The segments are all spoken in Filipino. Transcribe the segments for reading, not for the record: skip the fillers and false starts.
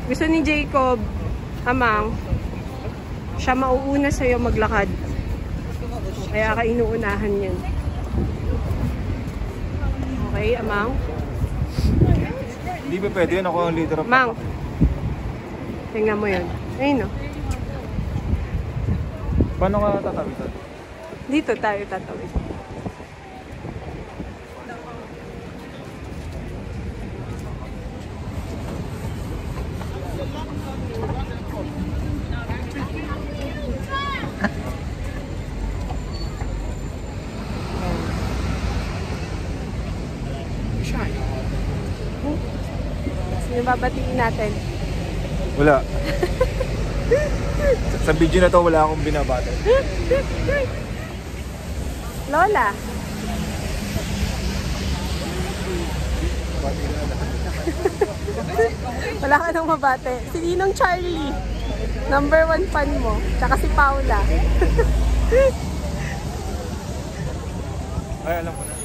Gusto ni Jacob, Amang, siya mauuna sa'yo maglakad. Kaya ka inuunahan yan. Okay, Amang? Hindi ba pwede yun? Ako ang leader of Mang, tingnan mo yun. Ayun o. Paano ka tatawitan? Dito tayo tatawid. Sino babatiin natin? Wala. Sa video na to wala akong binabati. Lola. Wala ka nang mabate. Si Ninong Charlie. Number 1 fan mo. Tsaka si Paula. Ay, alam ko na.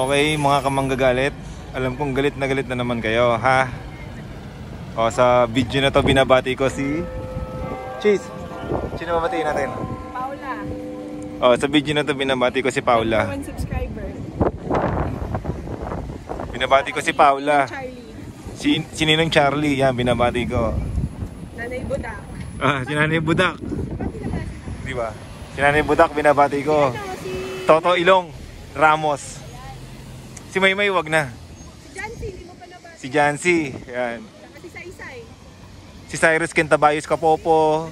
Okay, mga kamanggagalit. Alam kong galit na naman kayo, ha? O, sa video na to binabati ko si Cheese. Sino babatiin natin? Paula. O, sa video na to binabati ko si Paula. 1 subscriber. Binabati ko si Paula. Charlie. Si Ninong Charlie, yan, binabati ko. Nanay Budak. Ah, si Nanay Budak. Di ba? Si Nanay Budak, binabati ko. Toto Ilong Ramos. Si Maymay, wag na. Si Jancy, hindi mo pa nabati. Si Jancy, yan. Saka si Saysay. Si Cyrus Kentabayos Kapopo.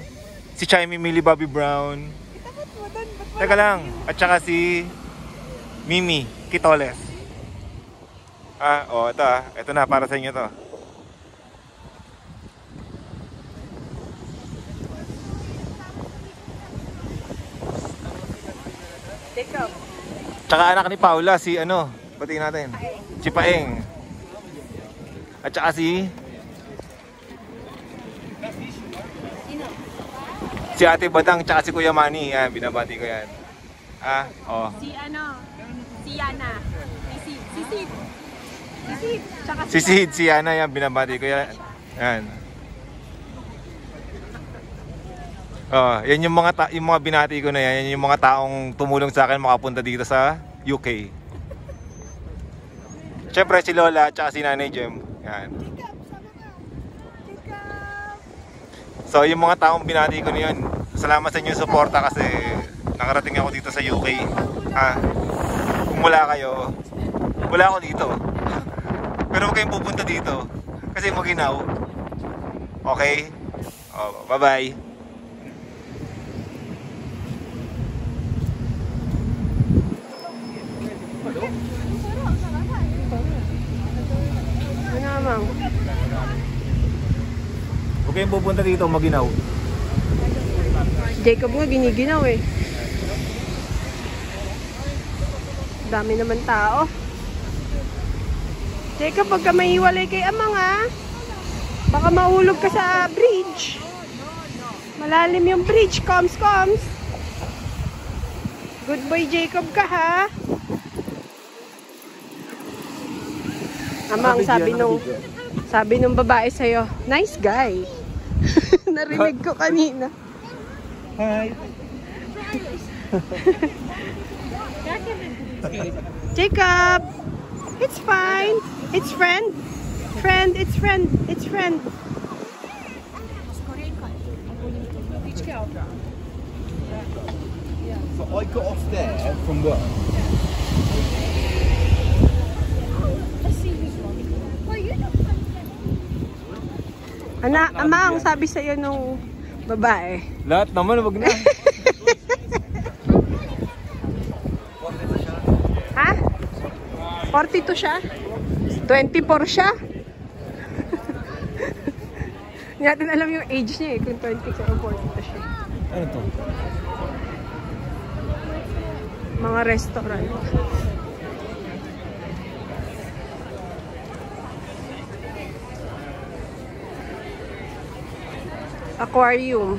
Si Chaimi Millie Bobby Brown. Itakot mo doon. Teka lang. At saka si Mimi Kitoles. Ah, oh, ito ah. Ito na, para sa inyo to. Jacob. Tsaka anak ni Paula, si ano, batiin natin. Si Paeng. At saka si Ate Badang, tsaka si Kuya Manny. Yan, binabati ko yan. Ah, oh. Si ano, si Yana. Si Sid. Si Sid. Tsaka Si Sid, si Yana, yan, binabati ko yan. Yan. Oh, yan yung mga binati ko na yan, yan yung mga taong tumulong sa akin makapunta dito sa UK. Siyempre si Lola at si Nanay Jem. Yan. So yung mga taong binati ko na yun, salamat sa inyong suporta kasi nakarating ako dito sa UK. Ah, kung wala kayo, wala ako dito. Pero huwag kayong pupunta dito kasi maginaw. Okay? Oh, bye-bye. Manamang. Huwag kayong pupunta dito, maginaw. Jacob nga giniginaw eh. Dami naman tao. Jacob, pagka maiwalay kay Amang ha. Baka mahulog ka sa bridge. Malalim yung bridge. Coms. Good boy Jacob ka ha. Amang, sabi nung babae sa'yo, nice guy. Narinig ko kanina. Hi. Jacob, it's fine. It's friend. It's friend. So I got off there from work. Amang, sabi sa'yo nung babae. Lahat naman, wag na. Ha? 42 siya? 24 siya? Hindi natin alam yung age niya eh, kung 24 o 42 siya. Ano to? Mga restaurant. Aquarium.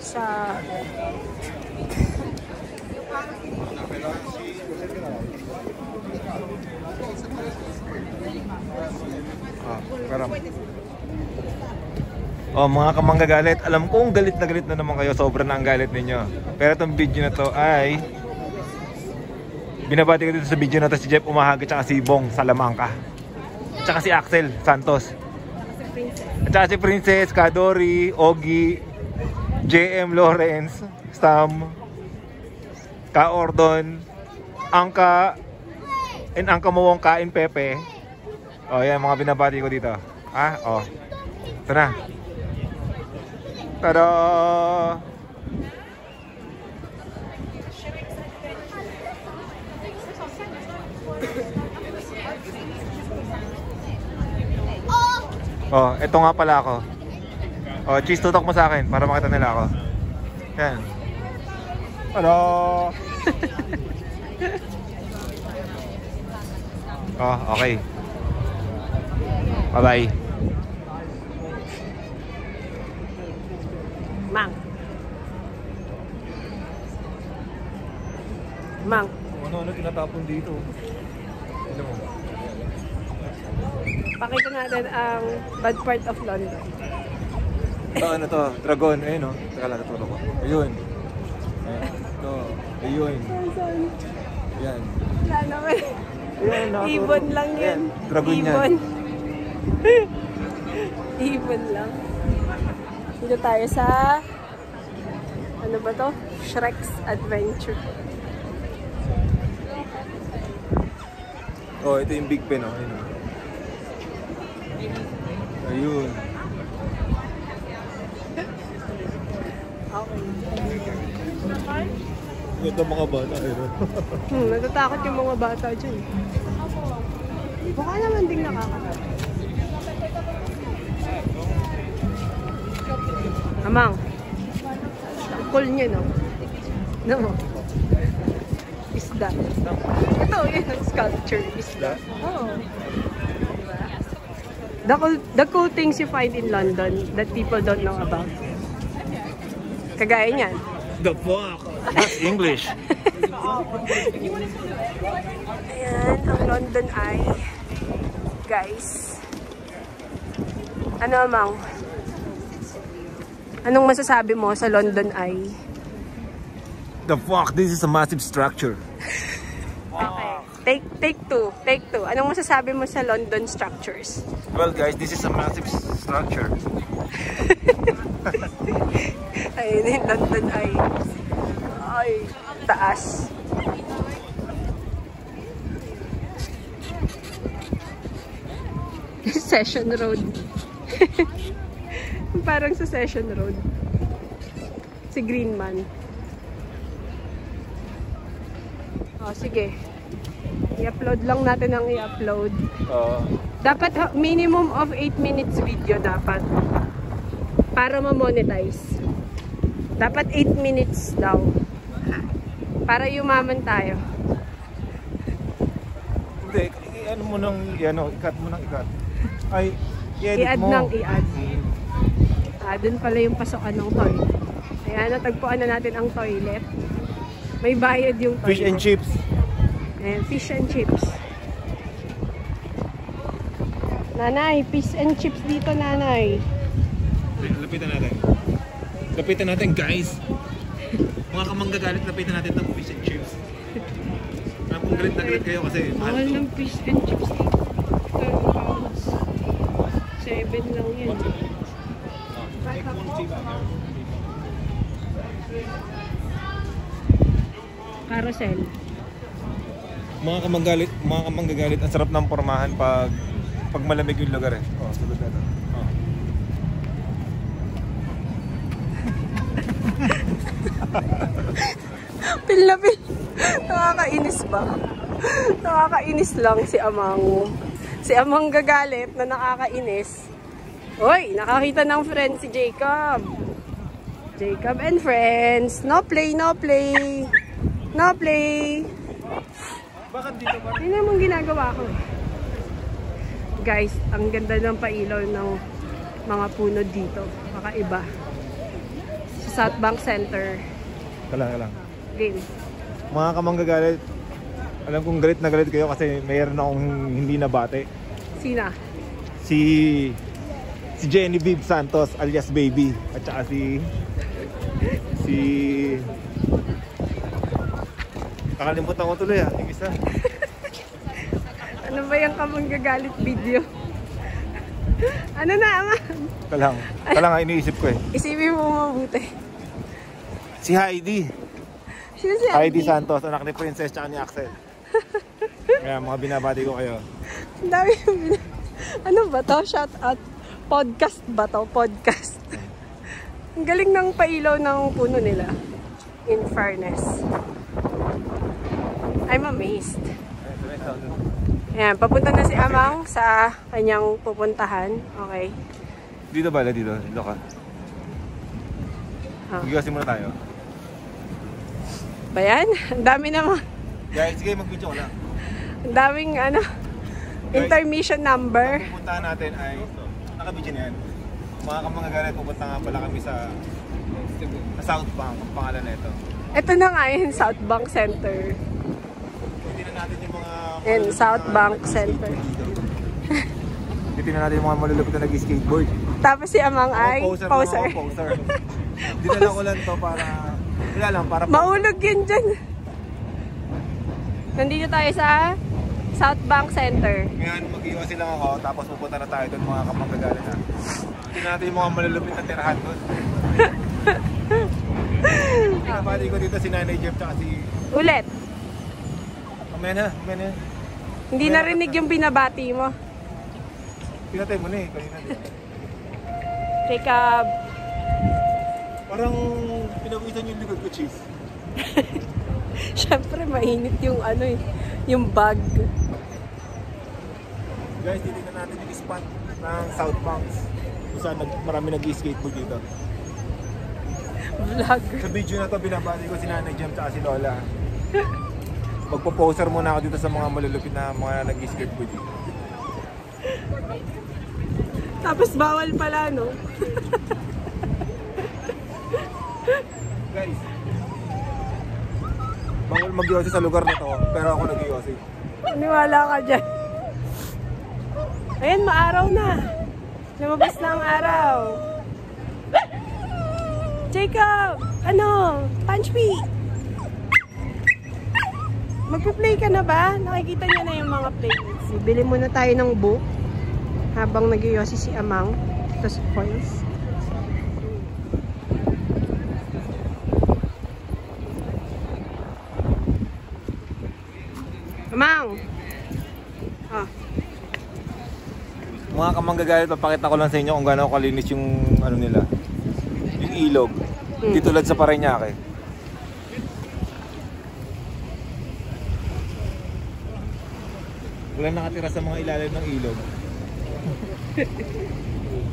Sa Karam. Oh, mga kamanggagalit, alam kong galit na naman kayo, sobra na ang galit ninyo. Pero itong video na to ay binabati ko dito sa video na to si Jeff Umahaga at si Bong Salamangka. Tsaka si Axel Santos. At saka si Princess, Kadori, Ogie, JM Lawrence, Stam, Ka Ordon, Angka, and Angka Mawong Kain Pepe. Oh, yan mga binabati ko dito. Ah, oh. Ito na. Tada! Oh, ito nga pala ako. Oh, cheese tutok mo sa akin para makita nila ako. Yan. Hello. Oh, okay. Bye-bye. Mang. Mang. Ano tinatapon dito? Ano mo? Pakita natin ang bad part of London. Ito, ano to? Dragon. Ayun o. Teka lang, naturo ko. Ayun. Ito. Ayun. Yan. Wala naman. Ayan, Ibon lang yan. Dragon yan. Ibon. Ibon lang. Dito tayo sa ano ba to? Shrek's Adventure. Oh, ito yung Big Ben oh. Ayun. Ayun. Okay. Ito mga bata. Ayun. Natatakot yung mga bata dyan. Mukha naman ding nakakatakot. Amang. Ang cool niya, no? No mo? Isda. Ito, yun ang sculpture. Isda. Oo. The cool things you find in London that people don't know about. Kagaya niyan. The fuck? That's English. Ayan, ang London Eye. Guys. Ano, Amang? Anong masasabi mo sa London Eye? The fuck? This is a massive structure. Okay. Take two. Take two. Anong masasabi mo sa London structures? Well guys, this is a massive structure. Ayun yung London Eye. Ay, taas. Session Road. Parang sa Session Road. Si Greenman. O, sige. I-upload lang natin ang i-upload. Dapat minimum of 8 minutes video dapat. Para ma-monetize. Dapat 8 minutes daw. Para yumaman tayo. Hindi, ano mo nang, i-cut mo nang i-cut. Ay, i-edit I-add mo. nang i-add. Dun pala yung pasokan ng toilet. Ayan, natagpuan na natin ang toilet. May bayad yung toilet. Fish and chips. Ayan, fish and chips. Nanay, fish and chips dito, nanay. Lapitan natin. Lapitan natin, guys. Mga kamanggagalit, lapitan natin itong fish and chips. Kung galit na galit kayo kasi mahal ng fish and chips dito. 7 lang yan. Carousel. Mga kamanggagalit, ang sarap ng pormahan pag malamig yung lugar eh. Oh, sulod na to. Oh. Pil na pil. Nakakainis ba? Nakakainis lang si Amang. Si Amang gagalit na nakakainis. Hoy, nakakita ng friend si Jacob. Jacob and friends. No play, no play. No play. Bakit dito ba? Yun namang ginagawa ko. Guys, ang ganda ng pailaw ng mga puno dito. Kakaiba. Sa South Bank Center. Kalang. Game. Mga kamanggagalit, alam kong galit na galit kayo kasi mayroon akong hindi nabate. Sina? Si Genevieve Santos alias Baby at saka si kakalimutan ko tuloy yung isa. Ano ba yung kamanggagalit video? Ano na, Ama? Kalang iniisip ko eh. Isipin mo mabuti. Si Heidi. Sino si Heidi Santos, anak ni Princess tsaka ni Axel. Kaya mga binabati ko kayo. Ang dami yung ano ba to? Shout out. Podcast ba to? Podcast. Ang galing ng pailaw ng puno nila. In fairness. I'm amazed. Ayan, papunta na si Amang sa kanyang pupuntahan. Okay. Dito ba? Dito ka. Gigasin muna tayo. Ba yan? Ang dami naman. Guys, sige mag-video ko lang. Ang daming ano, intermission number. Ang pupuntahan natin ay nakabidyo na yan. Mga kamanggagalit, pupunta nga pala kami sa South Bank, ang pangalan na ito. Ito na nga yun, South Bank Center. Hindi na natin yung mga In South Bank Center. Hindi na natin yung mga malulupit na nag-skateboard. Tapos si Amang ay poser. Dinala ko lang to para wala lang, para maulog yun dyan. Nandito tayo sa South Bank Center. ngayon mag-iwas lang ako, tapos pupunta na tayo doon mga kamanggagalit na. Hindi natin yung mga malulupit na tirahan doon. Pinabati ko dito si Nanay Jeff tsaka si... Ulit. Mamaya na. Hindi narinig yung binabati mo. Pinatay mo na eh, kanina din. Jacob. Parang pinawisan yung likod ko, cheese. Siyempre mainit yung ano eh, yung bag. Guys, titignan natin yung spot ng South Banks. Kung saan marami nag-skateboard dito. Vlog. Sa video na to, binabati ko si Nanay Jam at si Lola. Magpo-poster muna ako dito sa mga malulupit na mga nag-skateboard dito. Tapos bawal pala, no? Guys, bawal mag-iwasi sa lugar na to, pero ako nag-iwasi. Niwala ka dyan. Ayan, maaraw na. Lumabas na ang araw. Jacob! Ano? Punch me! Magpi-play ka na ba? Nakikita niya na yung mga plays. Bili muna tayo ng book habang nag-iyosi si Amang. Ito sa coins. Amang! Ah. Mga kamanggagalit, papakita ko lang sa inyo kung gaano kalinis yung ano nila. Yung ilog. Di tulad sa Parañaque. Wala nakatira sa mga ilalim ng ilog.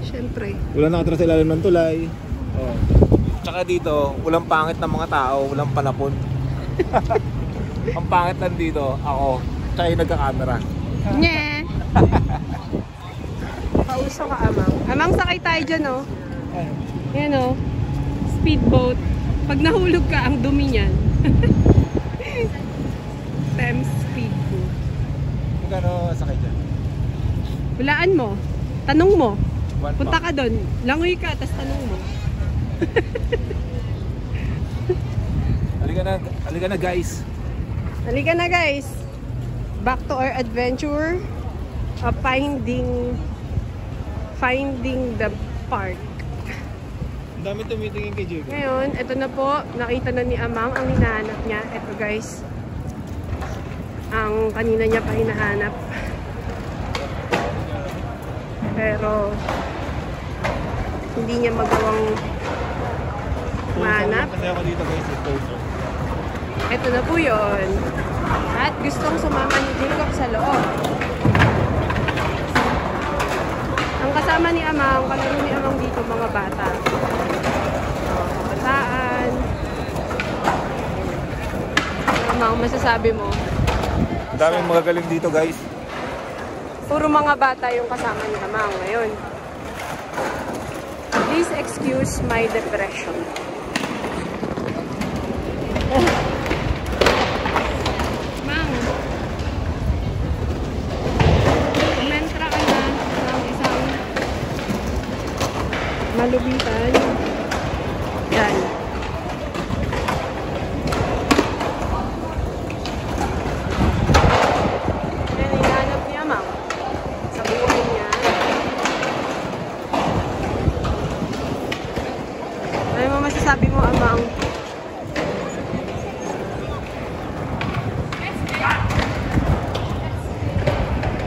Siyempre. Wala nakatira sa ilalim ng tulay. Oh. Tsaka dito, walang pangit ng mga tao, walang panapon. Ang pangit lang dito, ako. Tsaka yung nagka-camera. Nye! Pauso ka, Amang. Amang, sakay tayo dyan, oh. Yan, oh. Speedboat. Pag nahulog ka, ang dumi niyan. Thames Speedboat. Magkano sakay dyan? Hulaan mo. Tanong mo. One Punta pound. ka doon. Langoy ka, tas tanong mo. Halika na guys. Halika na, guys. Back to our adventure of finding the park. Ang dami tumitingin kay Jacob. Ngayon, ito na po. Nakita na ni Amang ang hinahanap niya. Ito, guys. ang kanina niya pa hinahanap. Pero hindi niya magawang mahanap. Kasi ako dito guys, Ito na po yun. At gustong sumama ni Jacob sa loob. Ang kasama ni Amang, kalaro ni Amang dito, mga bata. Kabataan. Amang, masasabi mo? ang daming magagaling dito guys. Puro mga bata yung kasama ni Amang ngayon. Please excuse my depression. Mang, kumentra ka na ng isang malubitan. Yan. Yan, hinahanap niya, Mang. Sa buhay niya. Ano mo masasabi mo, Amang?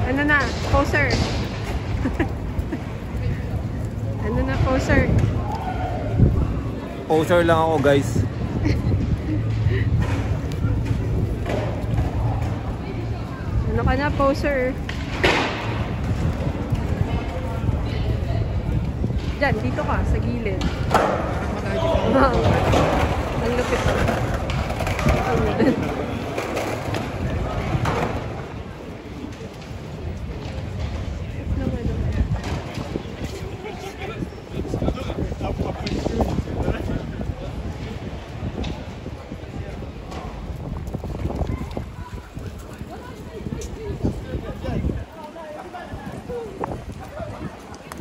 Ano na? Poser. Ano na, poser? Poser lang ako guys. Ano ka na, poser? Diyan, dito ka, sa gilid. Wow. Ang lupit.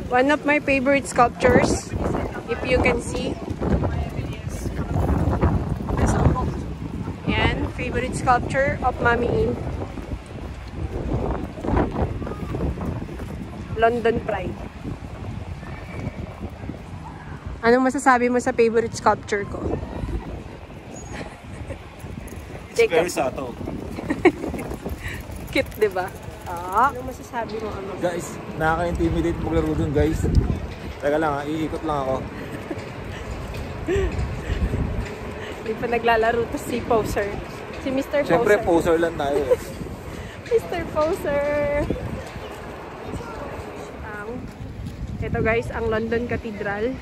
One of my favorite sculptures, if you can see. Yan, favorite sculpture of Mami In. London Pride. Anong masasabi mo sa favorite sculpture ko? Very sato. Cute, diba? Ah, anong masasabi mo, Amang? Guys, nakaka-intimidate maglaro dun guys. Teka lang ha, iikot lang ako. Hindi pa naglalaro to si Poser. Si Mr. Poser. Siyempre poser lang tayo eh. Mr. Poser. Ito guys, ang London Cathedral.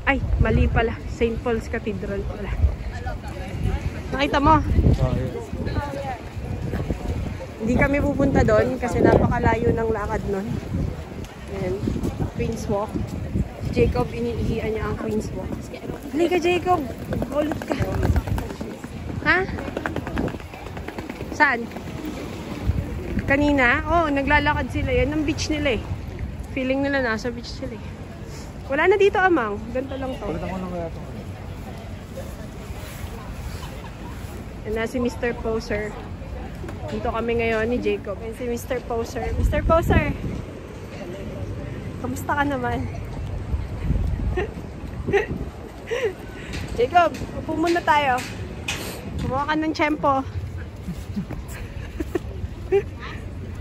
Ay, mali pala. St. Paul's Cathedral pala. Nakita mo? Oh, yeah. Hindi kami pupunta doon kasi napakalayo ng lakad nun. Ayan, Queen's Walk. Si Jacob, iniihian niya ang Queen's Walk. Halika Jacob! Ulot ka. Ha? Saan? Kanina? Oo, naglalakad sila. Yan ang beach nila eh. Feeling nila nasa beach sila eh. Wala na dito, Amang. Ganito lang to. Palitan ko lang kaya ito. Yan na si Mr. Poser. Dito kami ngayon ni Jacob. Yan si Mr. Poser. Mr. Poser! Kamusta ka naman? Jacob, upo muna tayo. Kumuha ka ng tiyempo.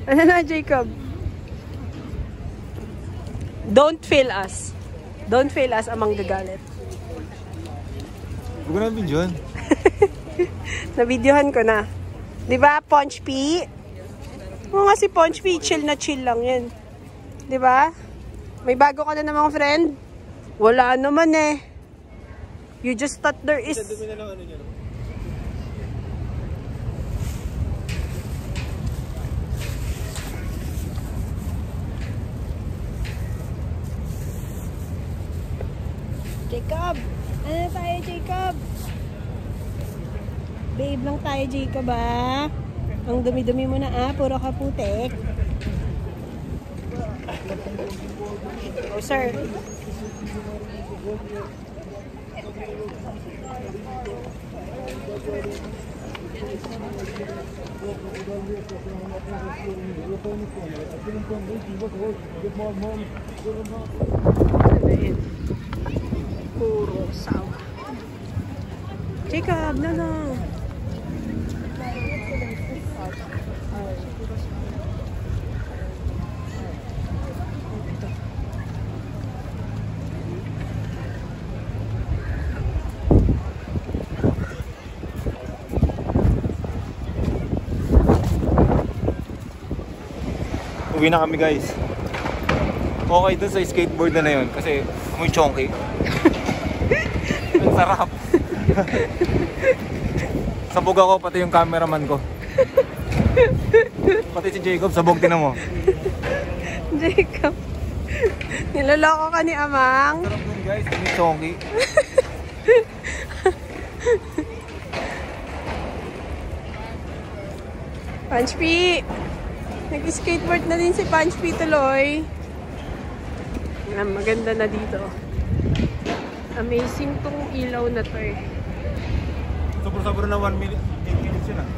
Ano na, Jacob? Don't fail us. Don't fail us, Amang gagalit. Huwag na video. Na-videohan ko na. Diba, Ponch P? Oo nga si Ponch P, chill na chill lang yan. Diba? May bago ka na namang friend? Wala naman eh. You just thought there is... Jacob! Ano tayo, Jacob? Babe lang tayo, Jacob, ah. Ang dumi-dumi mo na, ah. Puro kaputik. Oh, sir. Ano puro sawa. Jacob, no. Uwi na kami guys. Okay dun sa skateboard na yun kasi amoy chonky. Ang sarap. Sabog ako, pati yung cameraman ko. Pati si Jacob, sabog din mo. Jacob, niloloko ka ni Amang. Sarap dun guys, amoy chonky. Punch P! Nag-skateboard na din si Punch P tuloy. Maganda na dito. Amazing tong ilaw na to eh. Sobra-sobra na 1 minute, 8 minutes yun ah.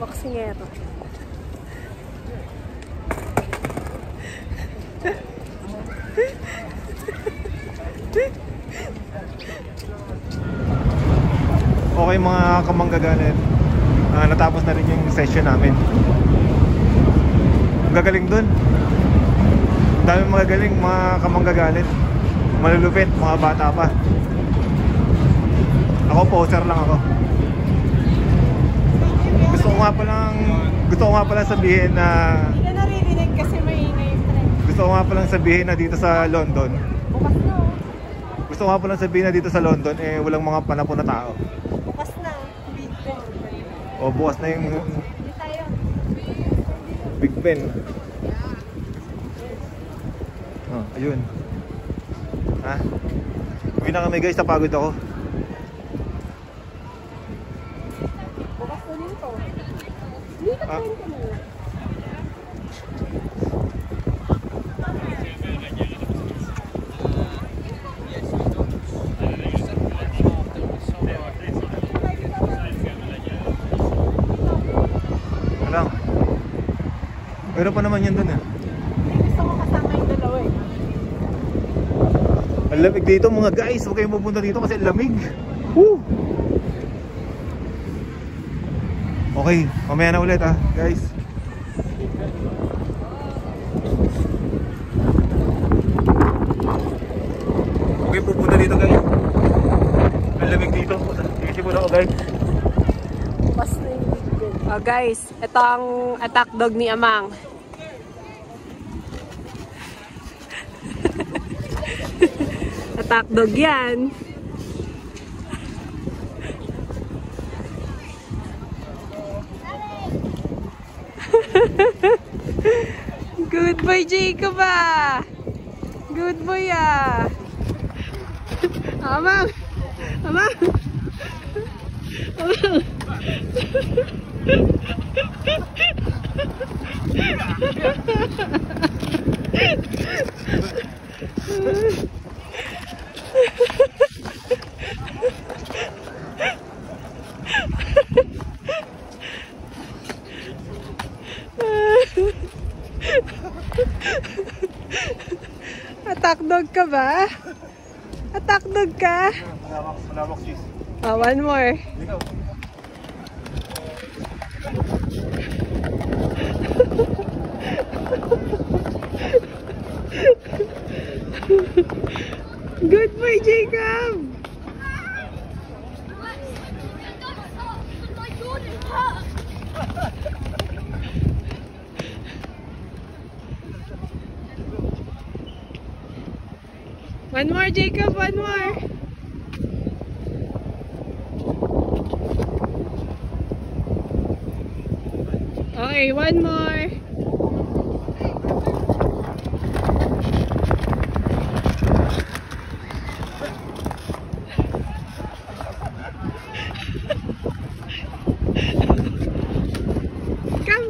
Boksingero. Okay mga kamanggagalit, natapos na rin yung session namin. Ang gagaling dun. Ang dami magagaling mga kamanggagalit. Malulupit, mga bata pa. Ako poser lang ako. Gusto ko nga palang sabihin na Hindi ka naririnig kasi maingay yung trend. gusto ko nga palang sabihin na dito sa London. Bukas na. Gusto ko nga palang sabihin na dito sa London walang mga panapon na tao. Bukas na. Big Ben. O bukas na yung Hindi tayo. Big Ben. Oh, ayun. Ha? Uwi na kami guys, napagod ako. Bukas na din to. Hindi ka Ah. trend ka muna. Alam. Pero pa naman yan dun eh. Gusto ko kasama yung dalawa eh. Ang lamig dito mga guys, huwag kayong pupunta dito kasi lamig. Woo! Okay, mamaya na ulit guys. Huwag kayong pupunta dito guys. Ang lamig dito. Isip mo na ako guys. Bukas na yung Big Ben. Oh guys, ito ang attack dog ni Amang. Attack dog yan. Good boy, Jacob ah. Good boy ah. Amang. Amang. Amang. Attack dog ka ba? Attack dog ka? Malawak sis. One more. Ikaw. Good boy, Jacob! One more, Jacob, one more. Okay, one more. Come.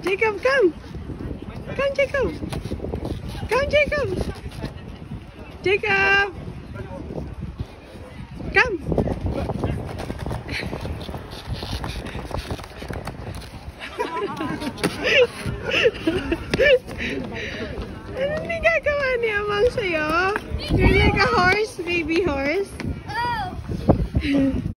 Jacob, come. Come, Jacob. Come, Jacob. Jacob. Come. Anong nagagawa ni Amang sa'yo? You're like a horse, baby horse.